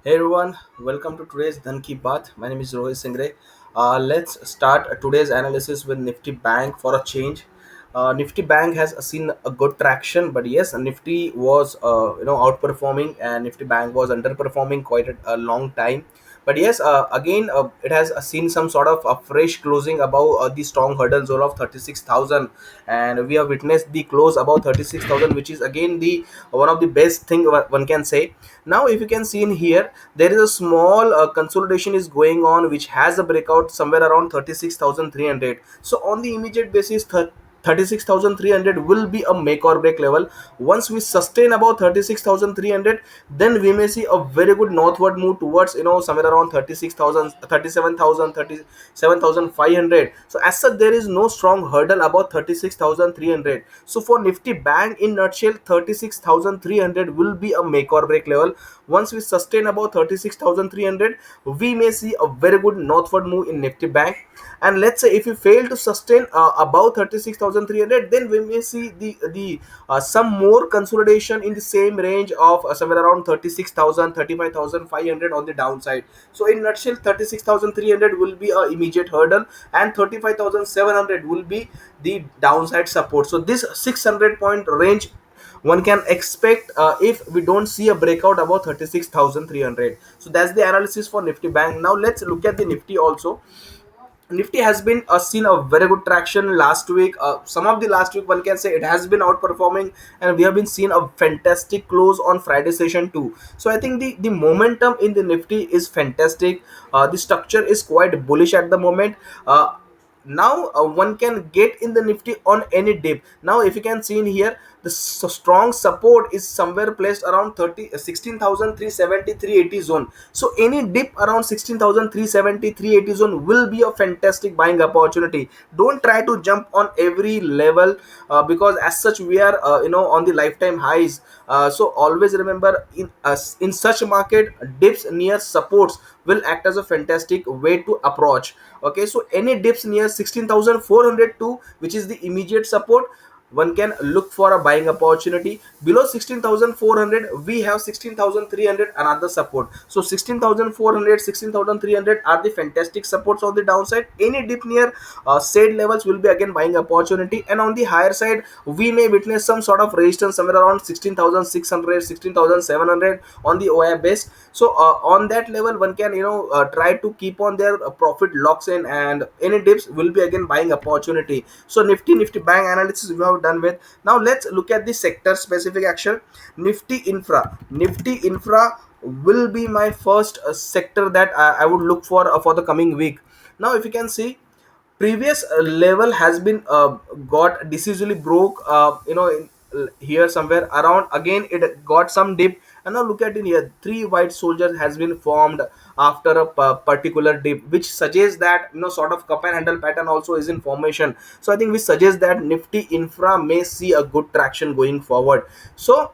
Hey everyone, welcome to today's Dhann ki Baat. My name is Rohit Singre. Let's start today's analysis with Nifty Bank for a change. Nifty Bank has seen a good traction, but yes, Nifty was outperforming, and Nifty Bank was underperforming quite a long time. But yes, again, it has seen some sort of a fresh closing above the strong hurdle zone of 36,000, and we have witnessed the close above 36,000, which is again the one of the best thing one can say. Now if you can see in here, there is a small consolidation is going on, which has a breakout somewhere around 36,300. So on the immediate basis, 36,300 will be a make or break level. Once we sustain about 36,300, then we may see a very good northward move towards somewhere around 36,000, 37,000, 37,500. So as such, there is no strong hurdle about 36,300. So for Nifty Bank, in nutshell, 36,300 will be a make or break level. Once we sustain about 36,300, we may see a very good northward move in Nifty Bank. And let's say if you fail to sustain above 36,300, then we may see the some more consolidation in the same range of somewhere around 36,000, 35,500 on the downside. So in nutshell, 36,300 will be a immediate hurdle, and 35,700 will be the downside support. So this 600 point range one can expect if we don't see a breakout above 36,300. So that's the analysis for Nifty Bank. Now let's look at the Nifty also. Nifty has been seen a very good traction last week. Some of the last week, one can say it has been outperforming, and we have been seeing a fantastic close on Friday session too. So I think the momentum in the Nifty is fantastic. The structure is quite bullish at the moment. Now one can get in the Nifty on any dip. Now if you can see in here, the strong support is somewhere placed around 16,370 zone. So any dip around 16,370 zone will be a fantastic buying opportunity. Don't try to jump on every level, because as such we are on the lifetime highs. So always remember, in such market, dips near supports will act as a fantastic way to approach. Okay, so any dips near 16,402, which is the immediate support, one can look for a buying opportunity. Below 16,400, we have 16,300, another support. So 16,400, 16,300 are the fantastic supports on the downside. Any dip near said levels will be again buying opportunity, and on the higher side we may witness some sort of resistance somewhere around 16,600, 16,700 on the OI base. So on that level, one can try to keep on their profit locks in, and any dips will be again buying opportunity. So Nifty Bank analysis we have done with. Now let's look at the sector specific action. Nifty Infra will be my first sector that I would look for the coming week. Now if you can see, previous level has been got decisively broke, here somewhere around. Again it got some dip, and now look at in here, three white soldiers has been formed after a particular dip, which suggests that sort of cup and handle pattern also is in formation. So I think we suggest that Nifty Infra may see a good traction going forward. So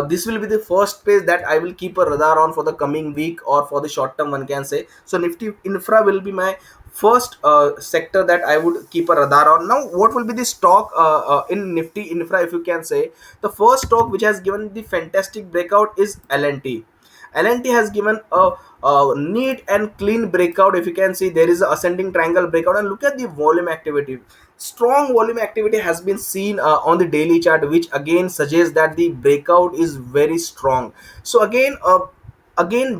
this will be the first page that I will keep a radar on for the coming week, or for the short term, one can say. So Nifty Infra will be my first sector that I would keep a radar on. Now what will be the stock in Nifty Infra? If you can say, the first stock which has given the fantastic breakout is L&T. L&T has given a neat and clean breakout. If you can see, there is a ascending triangle breakout, and look at the volume activity. Strong volume activity has been seen on the daily chart, which again suggests that the breakout is very strong. So again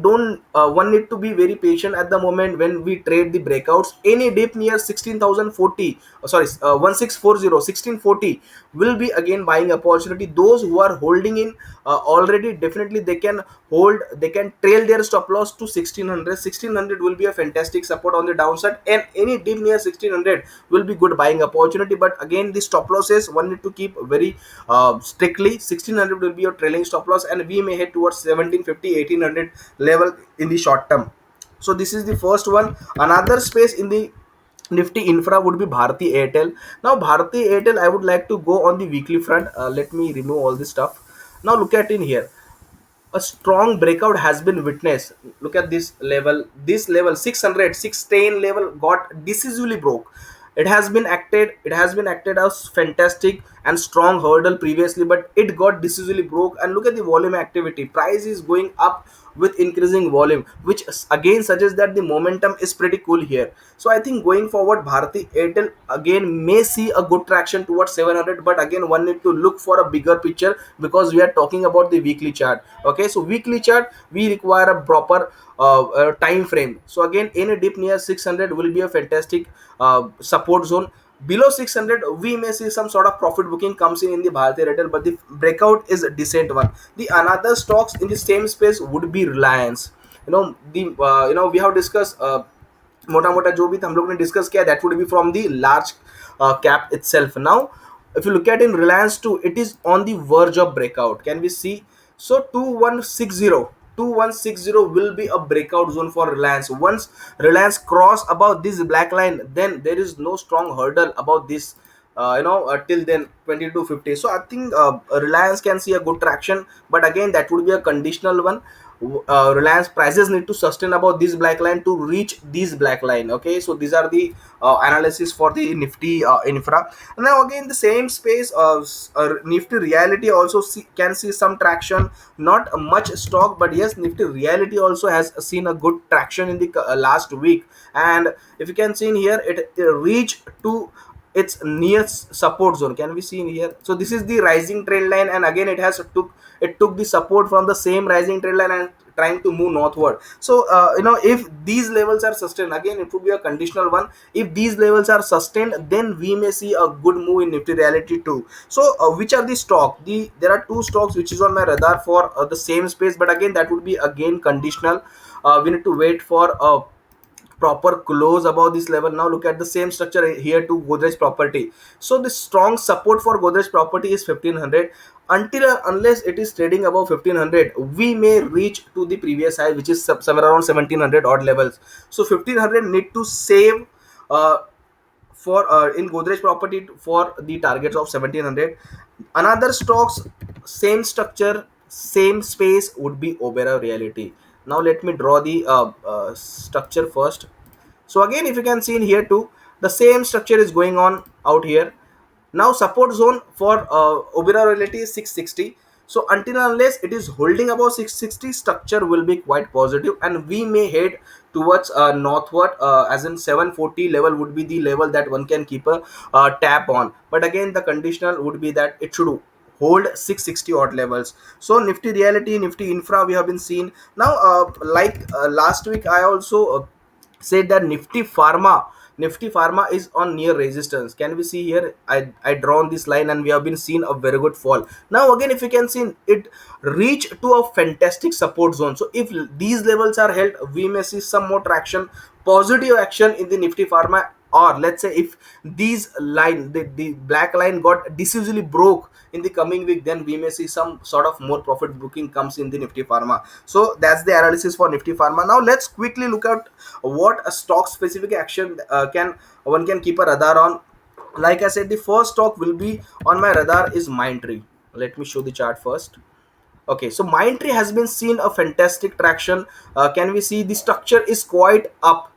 don't one need to be very patient at the moment when we trade the breakouts. Any dip near 16,040, sorry, 1640, 1640 will be again buying opportunity. Those who are holding in already, definitely they can hold, they can trail their stop loss to 1600. 1600 will be a fantastic support on the downside, and any dip near 1600 will be good buying opportunity. But again, the stop losses one need to keep very strictly. 1600 will be your trailing stop loss, and we may head towards 1750, 1800 level in the short term. So this is the first one. Another space in the Nifty Infra would be Bharti Airtel. Now Bharti Airtel, I would like to go on the weekly front. Let me remove all this stuff. Now look at in here, a strong breakout has been witnessed. Look at this level 600, 610 level got decisively broke. It has been acted as fantastic and strong hurdle previously, but it got decisively broke. And look at the volume activity, price is going up with increasing volume, which again suggests that the momentum is pretty cool here. So I think going forward, Bharti Airtel again may see a good traction towards 700, but again one need to look for a bigger picture because we are talking about the weekly chart. Okay, so weekly chart we require a proper time frame. So again, any dip near 600 will be a fantastic support zone. Below 600 we may see some sort of profit booking comes in the Bharti Airtel, but the breakout is a decent one. The another stocks in the same space would be Reliance. We have discussed मोटा मोटा जो भी हम लोग ने discuss किया, that would be from the large cap itself. Now if you look at in Reliance 2, it is on the verge of breakout. Can we see? So 2160 will be a breakout zone for Reliance. Once Reliance cross about this black line, then there is no strong hurdle about this till then 2250. So I think Reliance can see a good traction, but again that would be a conditional one. Reliance prices need to sustain about this black line to reach this black line. Okay, so these are the analysis for the Nifty Infra. Now again the same space, Nifty Reality also can see some traction, not much stock, but yes, Nifty Reality also has seen a good traction in the last week. And if you can see in here, it reached to its nearest support zone. Can we see in here? So this is the rising trend line, and again it took the support from the same rising trend line and trying to move northward. So if these levels are sustained, again it would be a conditional one. If these levels are sustained, then we may see a good move in Nifty Reality too. So which are the stock? There are two stocks which is on my radar for the same space, but again that would be again conditional. We need to wait for proper close above this level. Now look at the same structure here to Godrej Property. So the strong support for Godrej Property is 1500. Until unless it is trading above 1500, we may reach to the previous high, which is somewhere around 1700 odd levels. So 1500 need to save uh, for in Godrej Property for the targets of 1700. Another stocks, same structure, same space would be Obera Reality. Now let me draw the structure first. So again, if you can see in here too, the same structure is going on out here. Now support zone for Obera Reality is 660. So until unless it is holding above 660, structure will be quite positive, and we may head towards northward, as in 740 level would be the level that one can keep a tap on. But again, the conditional would be that it should hold 660 odd levels. So Nifty Reality, Nifty Infra we have been seen. Now last week I also said that Nifty Pharma is on near resistance. Can we see here? I drawn this line and we have been seeing a very good fall. Now again, if you can see, it reach to a fantastic support zone. So if these levels are held, we may see some more traction, positive action in the Nifty Pharma. Or let's say if these line, the black line got decisively broke in the coming week, then we may see some sort of more profit booking comes in the Nifty Pharma. So that's the analysis for Nifty Pharma. Now let's quickly look at what a stock specific action can one can keep a radar on. Like I said, the first stock will be on my radar is Mindtree. Let me show the chart first. Okay, so Mindtree has been seen a fantastic traction. Can we see the structure is quite up?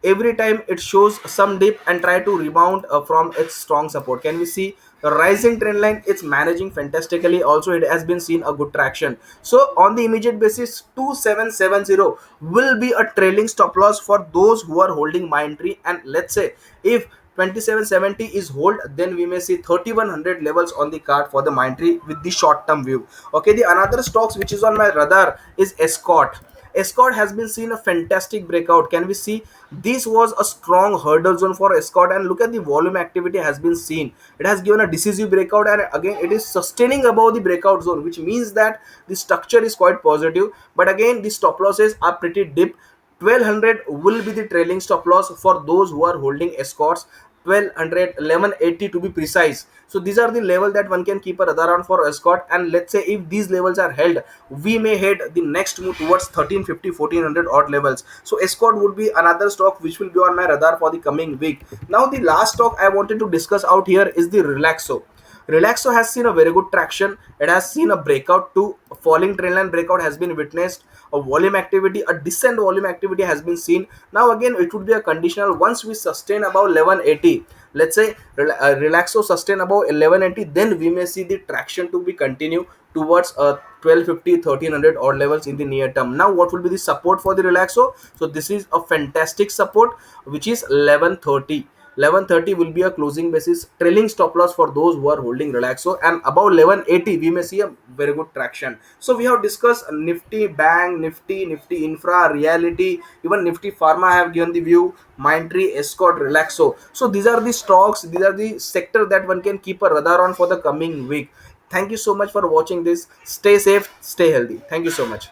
Every time it shows some dip and try to rebound from its strong support. Can we see the rising trend line? It's managing fantastically. Also, it has been seen a good traction. So on the immediate basis, 2770 will be a trailing stop loss for those who are holding Mindtree. And let's say if 2770 is hold, then we may see 3100 levels on the card for the Mindtree with the short term view. Okay, the another stocks which is on my radar is Escort. Escort has been seen a fantastic breakout. Can we see? This was a strong hurdle zone for Escort, and look at the volume activity has been seen. It has given a decisive breakout, and again it is sustaining above the breakout zone, which means that the structure is quite positive. But again, the stop losses are pretty deep. 1200 will be the trailing stop loss for those who are holding Escorts. 1200, 1180 to be precise. So these are the level that one can keep a radar on for Escort. And let's say if these levels are held, we may head the next move towards 1350, 1400 odd levels. So Escort would be another stock which will be on my radar for the coming week. Now the last stock I wanted to discuss out here is the Relaxo. Relaxo has seen a very good traction. It has seen a breakout to falling trendline breakout has been witnessed. A volume activity, a decent volume activity has been seen. Now again, it would be a conditional. Once we sustain about 1180, let's say Relaxo sustain about 1180, then we may see the traction to be continue towards 1250, 1300 odd levels in the near term. Now what will be the support for the Relaxo? So this is a fantastic support, which is 1130. 1130 will be a closing basis trailing stop loss for those who are holding Relaxo, and above 1180 we may see a very good traction. So we have discussed Nifty Bank, Nifty Infra, Reality, even Nifty Pharma have given the view, Mindtree, Escort, Relaxo. So these are the stocks, these are the sector that one can keep a radar on for the coming week. Thank you so much for watching this. Stay safe, stay healthy. Thank you so much.